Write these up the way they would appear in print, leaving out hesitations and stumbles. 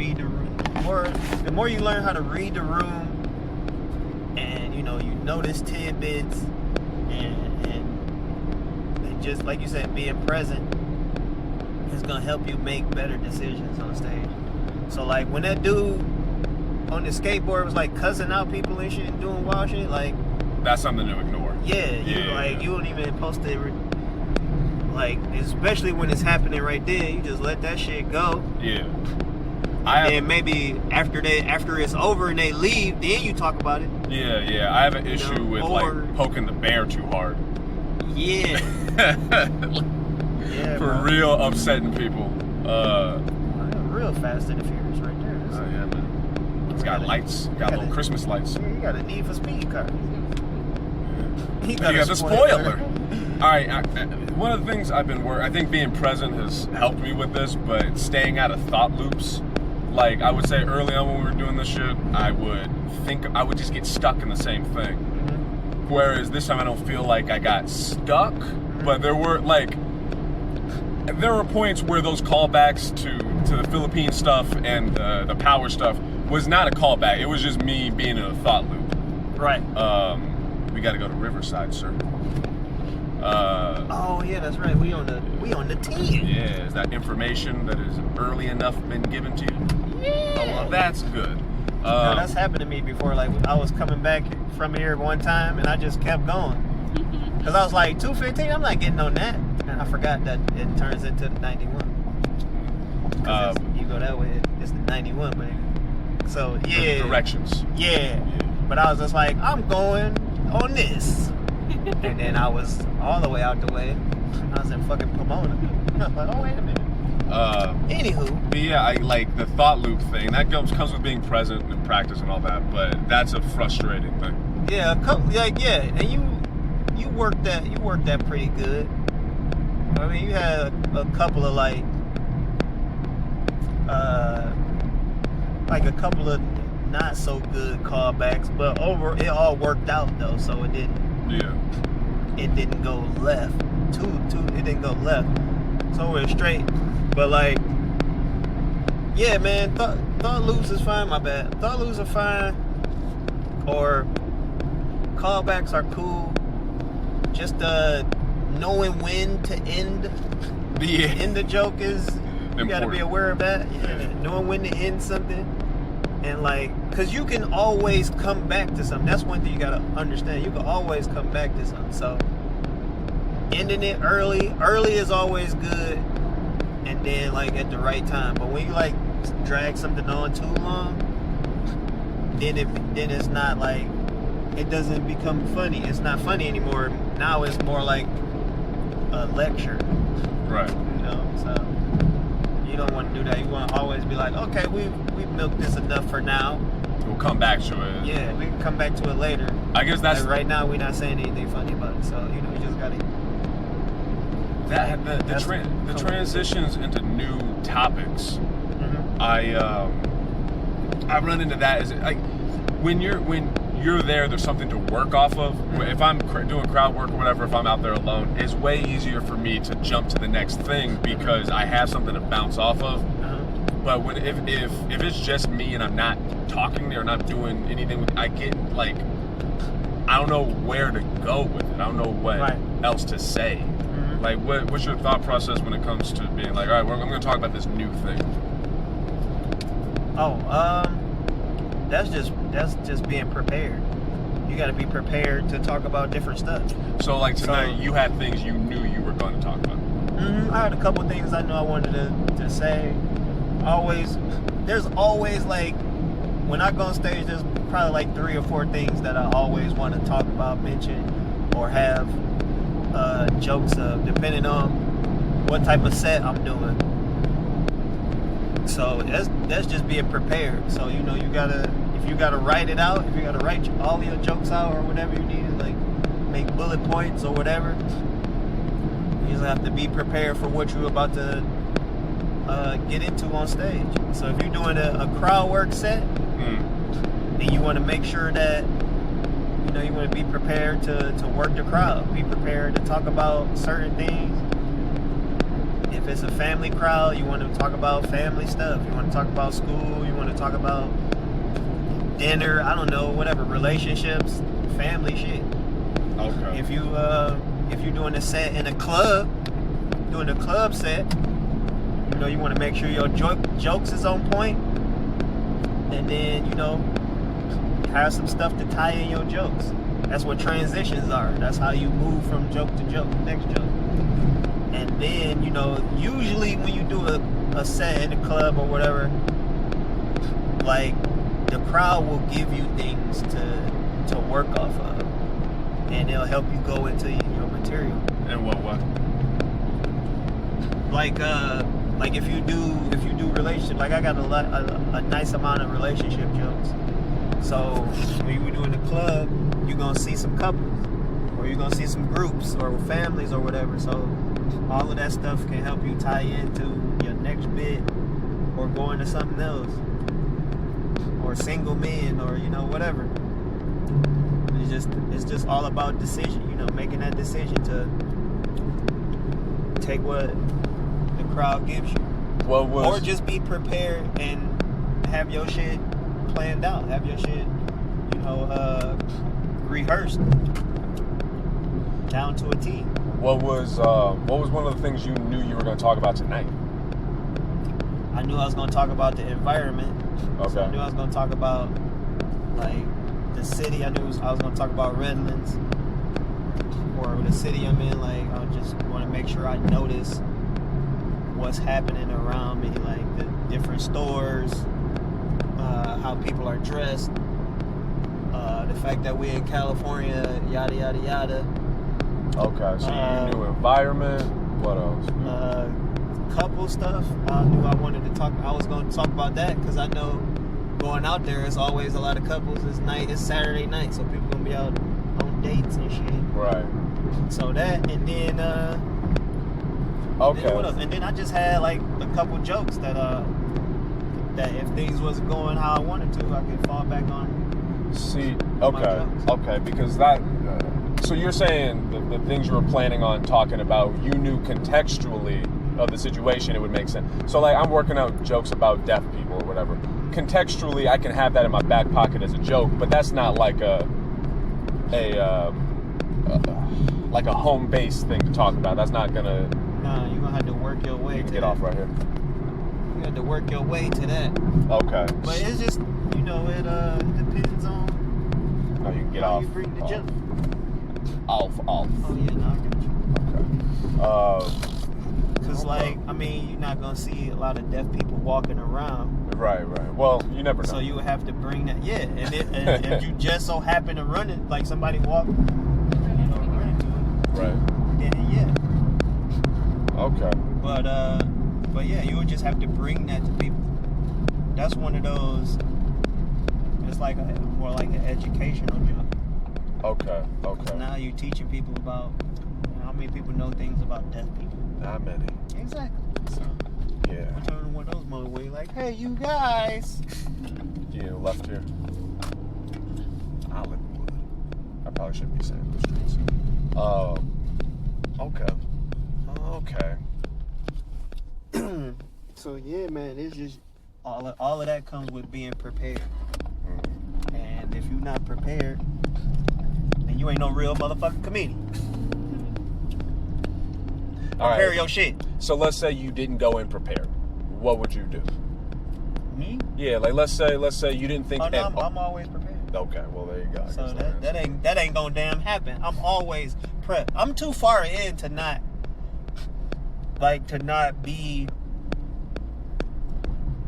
read the room. The more you learn how to read the room, and you notice tidbits, and just like you said, being present is gonna help you make better decisions on stage. So like when that dude on the skateboard was like cussing out people and shit and doing wild shit, like that's something to ignore. Yeah, you don't even post it. Like, especially when it's happening right there, you just let that shit go. Yeah. And maybe after it's over and they leave, then you talk about it. Yeah. I have an issue with like poking the bear too hard. Yeah. For real upsetting people. Real Fast and the Furious right there. Oh yeah, man. It's got lights. Got little Christmas lights. Yeah, you got a Need for Speed car. You got the spoiler. All right. One of the things I think being present has helped me with this, but staying out of thought loops. Like I would say early on when we were doing this shit, I would just get stuck in the same thing. Mm-hmm. Whereas this time I don't feel like I got stuck, but there were points where those callbacks to the Philippine stuff and the power stuff was not a callback. It was just me being in a thought loop. Right. We got to go to Riverside, sir. Oh yeah, that's right. We on the 10. Yeah, is that information that is early enough been given to you? Yeah. Oh, well, that's good. No, that's happened to me before. Like I was coming back from here one time, and I just kept going because I was like 215. I'm not getting on that, and I forgot that it turns into the 91. You go that way, it's the 91, but so yeah. The directions. Yeah. But I was just like, I'm going on this. And then I was all the way out the way. I was in fucking Pomona. I was like, oh, wait a minute. Anywho. But yeah, I like the thought loop thing. That comes with being present and practice and all that. But that's a frustrating thing. Yeah, and you worked that pretty good. I mean, you had a couple of like a couple of not so good callbacks, but it all worked out though, so it didn't. Yeah. It didn't go left. It didn't go left. So we're straight. But like, yeah, man, thought loops is fine. My bad. Thought loops are fine. Or callbacks are cool. Just knowing when to end. End the joke is. You got to be aware of that. Yeah. Knowing when to end something. And like, cause you can always come back to something. That's one thing you gotta understand. You can always come back to something. So ending it early is always good, and then like at the right time. But when you like drag something on too long, then it's not like, it doesn't become funny. It's not funny anymore. Now it's more like a lecture. Right. So you don't want to do that. You want to always be like, okay, we've milked this enough for now. We'll come back to it. Yeah, we can come back to it later. I guess that's like right now. We're not saying anything funny about it, so you just gotta. The transitions into new topics. Mm-hmm. I run into that as like when you're there, there's something to work off of. Mm-hmm. If I'm doing crowd work or whatever, if I'm out there alone, it's way easier for me to jump to the next thing because I have something to bounce off of. But if it's just me and I'm not talking or not doing anything, I get like, I don't know where to go with it. I don't know what else to say. Mm-hmm. Like, what's your thought process when it comes to being like, all right, I'm going to talk about this new thing? That's just being prepared. You got to be prepared to talk about different stuff. So like tonight, you had things you knew you were going to talk about. Mm-hmm. I had a couple of things I knew I wanted to say. There's always like, when I go on stage, there's probably like 3 or 4 things that I always want to talk about, mention, or have jokes of, depending on what type of set I'm doing. So that's just being prepared. So if you gotta write it out, if you gotta write all your jokes out or whatever you need, like make bullet points or whatever, you just have to be prepared for what you're about to get into on stage. So if you're doing a crowd work set, then you want to make sure that you want to be prepared to work the crowd, be prepared to talk about certain things, If it's a family crowd, you want to talk about family stuff. You want to talk about school. You want to talk about dinner. I don't know, whatever, relationships, family shit. Okay. If you're doing a set in a club, doing a club set, you know, you want to make sure your jokes is on point, and then, you know, have some stuff to tie in your jokes. That's what transitions are. That's how you move from joke to joke, next joke. And then, you know, usually when you do a set in a club or whatever, like, the crowd will give you things to work off of, and it'll help you go into your material. And what? Like if you do relationship, like I got a nice amount of relationship jokes. So when you do in the club, you're gonna see some couples, or you're gonna see some groups or families or whatever. So all of that stuff can help you tie into your next bit, or go into something else, or single men, or, you know, whatever. It's just all about decision, you know, making that decision to take what the crowd gives you. Or just be prepared and have your shit planned out, have your shit, you know, rehearsed down to a T. What was one of the things you knew you were going to talk about tonight? I knew I was going to talk about the environment. Okay. So I knew I was going to talk about, like, the city. I knew I was going to talk about Redlands, or the city I'm in. Like, I just want to make sure I notice what's happening around me, like the different stores, how people are dressed, the fact that we're in California, yada yada yada. Okay, so you knew environment. What else? Couple stuff. I knew I wanted to talk. I was going to talk about that because I know going out there is always a lot of couples. It's Saturday night, so people gonna be out on dates and shit. Right. So that, and then okay. Then what else? And then I just had like a couple jokes that if things wasn't going how I wanted to, I could fall back on. See, okay, because that. So you're saying the things you were planning on talking about, you knew contextually of the situation, it would make sense. So like, I'm working out jokes about deaf people or whatever. Contextually, I can have that in my back pocket as a joke, but that's not like a home-based thing to talk about. That's not gonna. Nah, you're gonna have to work your way. You can to get that. off right here. You have to work your way to that. Okay. But it's just, you know, it depends on. No, you can get how off. you bring the joke. Off. Oh yeah, no, I get you. Okay. Cause like, I mean, you're not gonna see a lot of deaf people walking around. Right. Well, you never know. So you would have to bring that, yeah. And if you just so happen to run it, like somebody walk, you know, run into it. Right. Then yeah. Okay. But yeah, you would just have to bring that to people. That's one of those. It's like more like an educational job. Okay. Now you're teaching people about how many people know things about deaf people. Not many. Exactly. So yeah. we're turning one of those moments where you're like, hey, you guys. Yeah, left here. Hollywood. I probably shouldn't be saying those streets. Okay. So yeah, man, it's just all of that comes with being prepared. And if you're not prepared, then you ain't no real motherfucking comedian. Prepare your shit. So let's say you didn't go in prepared. What would you do? Me? Yeah, like let's say you didn't think. Oh no, I'm always prepared. Okay, well there you go. So that ain't gonna damn happen. I'm always prepped. I'm too far in to not be,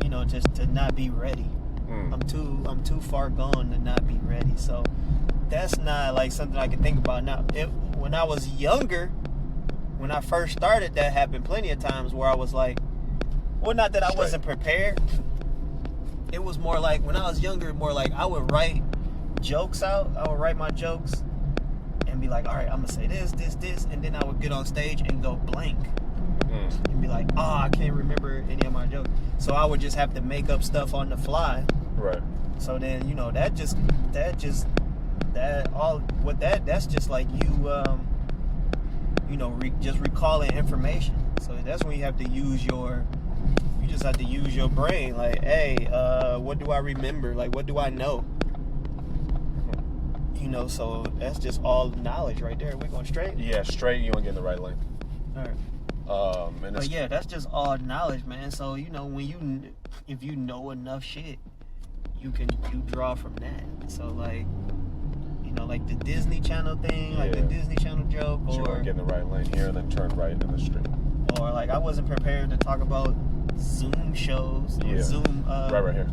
you know, just to not be ready. I'm too far gone to not be ready. So that's not like something I can think about now. When I was younger, when I first started, that happened plenty of times where I was like, well, not that I wasn't prepared. It was more like, when I was younger, more like I would write jokes out. I would write my jokes and be like, all right, I'm gonna say this, and then I would get on stage and go blank. And be like, I can't remember any of my jokes. So I would just have to make up stuff on the fly. Right. So then, you know, that's just like you, you know, just recalling information. So that's when you have to use your brain. Like, hey, what do I remember? Like, what do I know? You know, so that's just all knowledge right there. We're going straight? Yeah, straight. You want to get in the right lane. All right. But yeah, that's just all knowledge, man. So, you know, if you know enough shit, you draw from that. So, like, you know, like the Disney Channel thing, like the Disney Channel joke, or you want to get in the right lane here and then turn right in the street. Or like I wasn't prepared to talk about Zoom shows, or Zoom. Right here.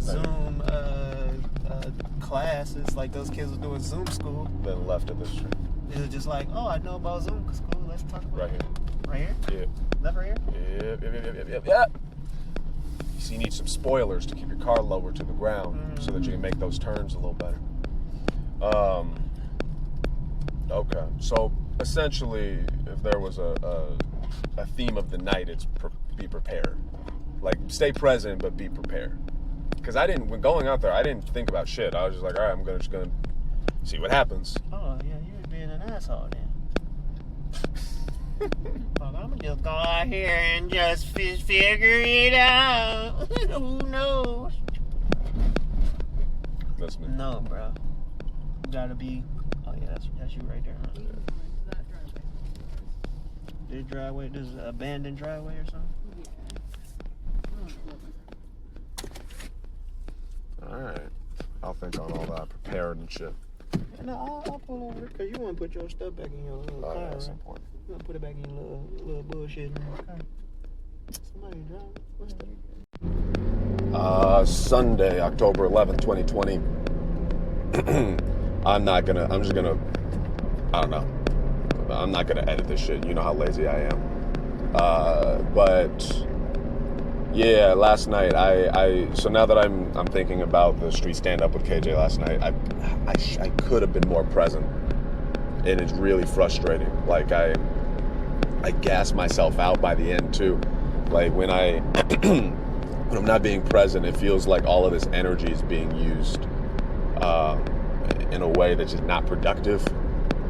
Zoom classes. Like those kids were doing Zoom school. Then left of the street. It was just like, oh, I know about Zoom school. Let's talk about right here. Right here? Yeah. Left right here? Yep. So you need some spoilers to keep your car lower to the ground so that you can make those turns a little better. Okay. So essentially, if there was a theme of the night, it's be prepared. Like, stay present, but be prepared. Because when going out there, I didn't think about shit. I was just like, all right, I'm just gonna see what happens. Oh yeah, you was being an asshole then. Well, I'm gonna just go out here and just figure it out. Who knows? That's me. No, bro. You gotta be. Oh yeah, that's you right there. Huh? Yeah. This driveway, this is an abandoned driveway or something. All right. I'll think on all that, prepared and shit. No, I'll pull over because you want to put your stuff back in your little car. Yeah, that's right? important. You want to put it back in your little bullshit in your car. Somebody drive. What's that? Sunday, October 11th, 2020. I'm not gonna edit this shit. You know how lazy I am. But yeah, last night so now that I'm thinking about the street stand up with KJ last night, I could have been more present, and it's really frustrating. Like I gas myself out by the end too. Like when when I'm not being present, it feels like all of this energy is being used in a way that's just not productive.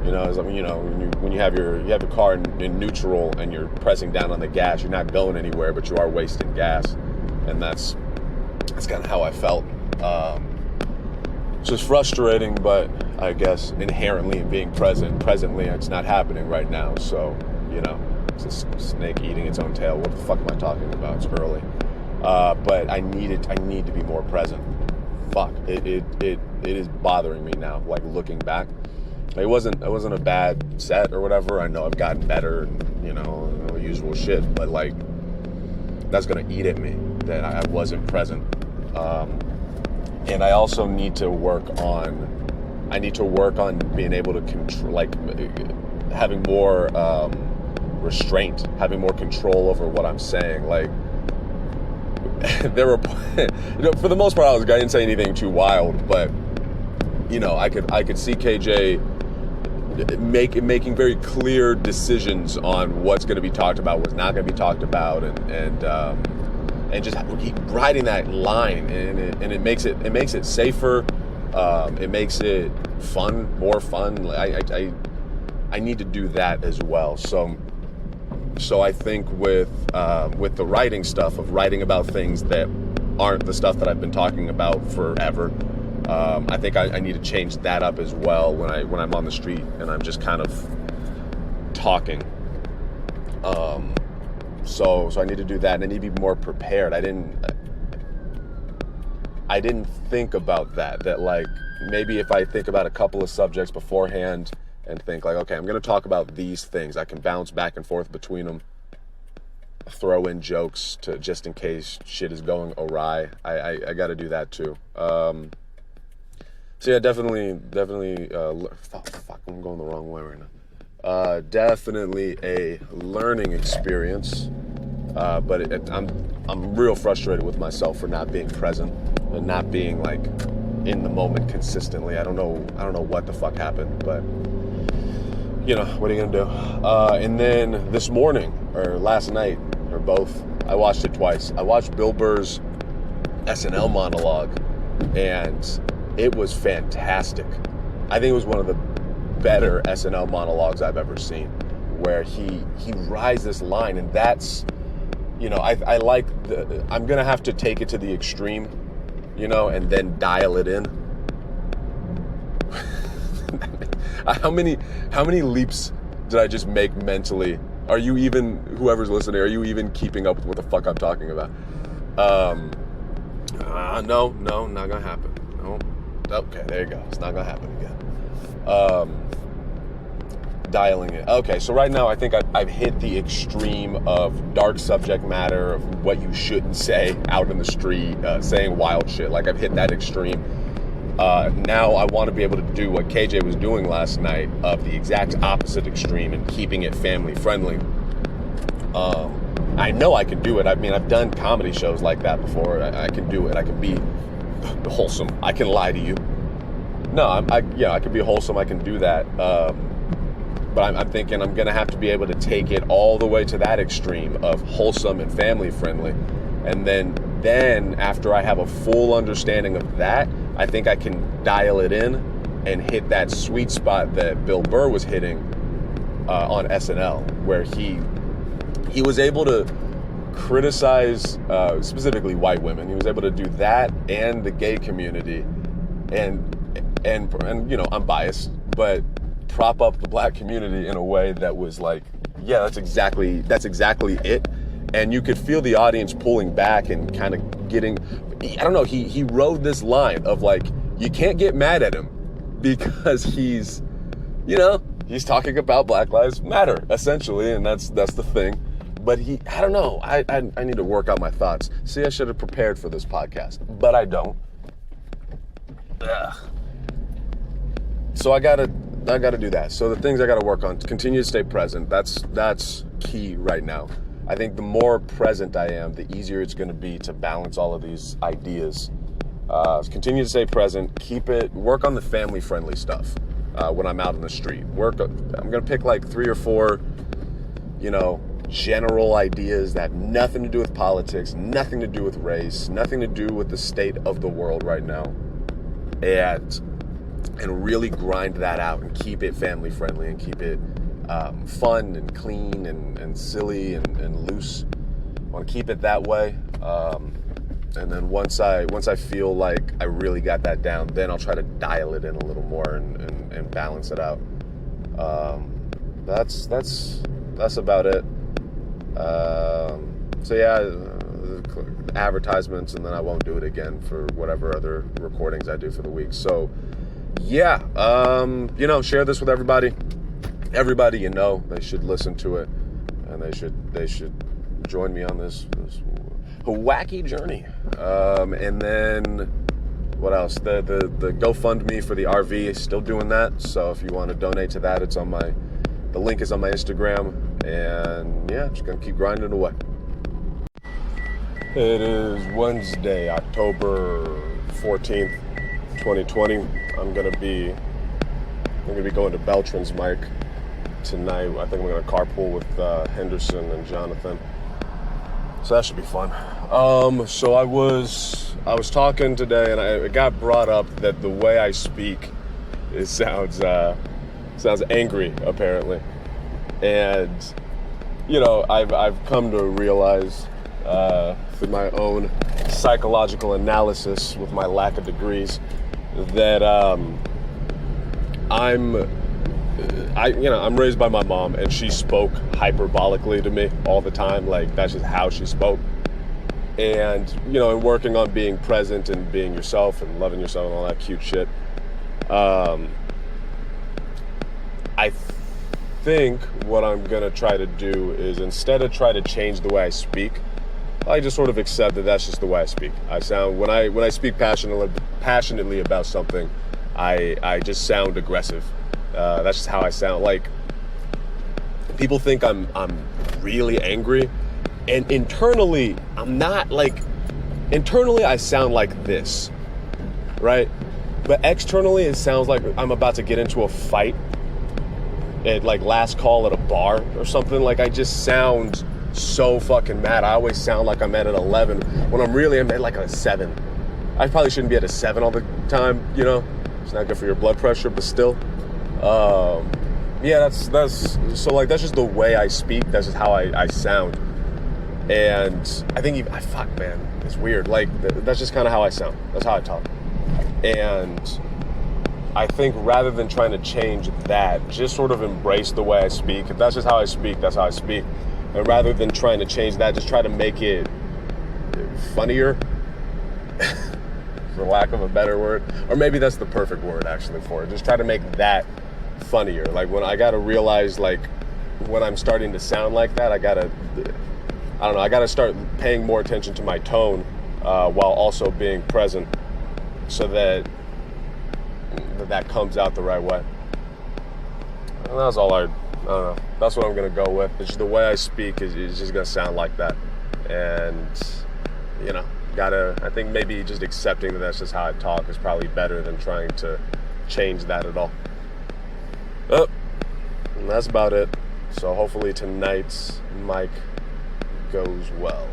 You know, it's like, you know, when you have your car in neutral and you're pressing down on the gas, you're not going anywhere, but you are wasting gas, and that's kind of how I felt. It's just frustrating, but I guess inherently in being presently, it's not happening right now. So, you know, it's a snake eating its own tail. What the fuck am I talking about? It's early, but I need to be more present. Fuck, it is bothering me now. Like looking back. It wasn't a bad set or whatever. I know I've gotten better and, you know, usual shit, but like that's gonna eat at me that I wasn't present. And I also need to work on being able to control, like having more restraint, having more control over what I'm saying. Like there were, you know, for the most part, I didn't say anything too wild, but you know, I could see KJ making very clear decisions on what's going to be talked about, what's not going to be talked about, and just riding that line, and it makes it safer. It makes it more fun. I need to do that as well. So I think with the writing stuff, of writing about things that aren't the stuff that I've been talking about forever. I think I need to change that up as well when I'm on the street and I'm just kind of talking. So I need to do that, and I need to be more prepared. I didn't think about that like maybe if I think about a couple of subjects beforehand and think like, okay, I'm going to talk about these things, I can bounce back and forth between them, throw in jokes to just in case shit is going awry. I got to do that too. So yeah, definitely. Fuck, I'm going the wrong way right now. Definitely a learning experience, but I'm real frustrated with myself for not being present and not being like in the moment consistently. I don't know what the fuck happened, but you know, what are you gonna do? And then this morning or last night or both, I watched it twice. I watched Bill Burr's SNL monologue, and it was fantastic. I think it was one of the better SNL monologues I've ever seen. where he rides this line, and that's, you know, I like I'm gonna have to take it to the extreme, you know, and then dial it in. How many leaps did I just make mentally? Are you even, whoever's listening, are you even keeping up with what the fuck I'm talking about? No, not gonna happen. No. Okay, there you go. It's not gonna happen again. Dialing it. Okay, so right now I think I've hit the extreme of dark subject matter, of what you shouldn't say out in the street, saying wild shit. Like, I've hit that extreme. Now I want to be able to do what KJ was doing last night, of the exact opposite extreme, and keeping it family friendly. I know I can do it. I mean, I've done comedy shows like that before. I can do it. I can be wholesome. I can lie to you. No, I can be wholesome. I can do that. But I'm thinking I'm gonna have to be able to take it all the way to that extreme of wholesome and family friendly, and then after I have a full understanding of that, I think I can dial it in and hit that sweet spot that Bill Burr was hitting on SNL, where he was able to criticize specifically white women. He was able to do that and the gay community, and you know, I'm biased, but prop up the black community in a way that was like, yeah, that's exactly it. And you could feel the audience pulling back and kind of getting, I don't know, he rode this line of like, you can't get mad at him because he's, you know, he's talking about Black Lives Matter, essentially, and that's the thing. But I don't know, I need to work out my thoughts. See, I should have prepared for this podcast, but I don't. Ugh. So I gotta do that. So the things I gotta work on, continue to stay present. That's key right now. I think the more present I am, the easier it's gonna be to balance all of these ideas. Continue to stay present, work on the family-friendly stuff when I'm out in the street. I'm gonna pick like 3 or 4, you know, general ideas that have nothing to do with politics, nothing to do with race, nothing to do with the state of the world right now, and really grind that out and keep it family friendly and keep it fun and clean and silly and loose. I want to keep it that way, and then once I feel like I really got that down, then I'll try to dial it in a little more and balance it out. That's about it. So yeah, advertisements, and then I won't do it again for whatever other recordings I do for the week. So yeah, you know, share this with everybody. Everybody, you know, they should listen to it, and they should join me on this wacky journey. And then what else? The GoFundMe for the RV is still doing that. So if you want to donate to that, the link is on my Instagram. And yeah, just gonna keep grinding away. It is Wednesday, October 14th, 2020. I'm gonna be going to Beltran's mic tonight. I think I'm gonna carpool with Henderson and Jonathan. So that should be fun. So I was talking today, and it got brought up that the way I speak, it sounds angry, apparently. And you know, I've come to realize through my own psychological analysis with my lack of degrees that I'm raised by my mom, and she spoke hyperbolically to me all the time. Like, that's just how she spoke. And you know, and working on being present and being yourself and loving yourself and all that cute shit. I think what I'm gonna try to do is, instead of try to change the way I speak, I just sort of accept that that's just the way I speak. I sound, when I speak passionately about something, I just sound aggressive. That's just how I sound. Like, people think I'm really angry, and internally I'm not. Like, internally I sound like this, right? But externally it sounds like I'm about to get into a fight at like last call at a bar or something. Like, I just sound so fucking mad. I always sound like I'm at an 11 when I'm at like a 7. I probably shouldn't be at a 7 all the time, you know? It's not good for your blood pressure, but still. Yeah, that's so like that's just the way I speak. That's just how I sound. And I think even, fuck man, it's weird. Like that's just kind of how I sound. That's how I talk. And I think rather than trying to change that, just sort of embrace the way I speak. If that's just how I speak, that's how I speak. And rather than trying to change that, just try to make it funnier, for lack of a better word. Or maybe that's the perfect word actually for it. Just try to make that funnier. Like when I gotta realize, like when I'm starting to sound like that, I gotta start paying more attention to my tone while also being present, so that comes out the right way. And that's all I don't know. That's what I'm gonna go with. It's just the way I speak is just gonna sound like that. And you know, I think maybe just accepting that that's just how I talk is probably better than trying to change that at all. And that's about it. So hopefully tonight's mic goes well.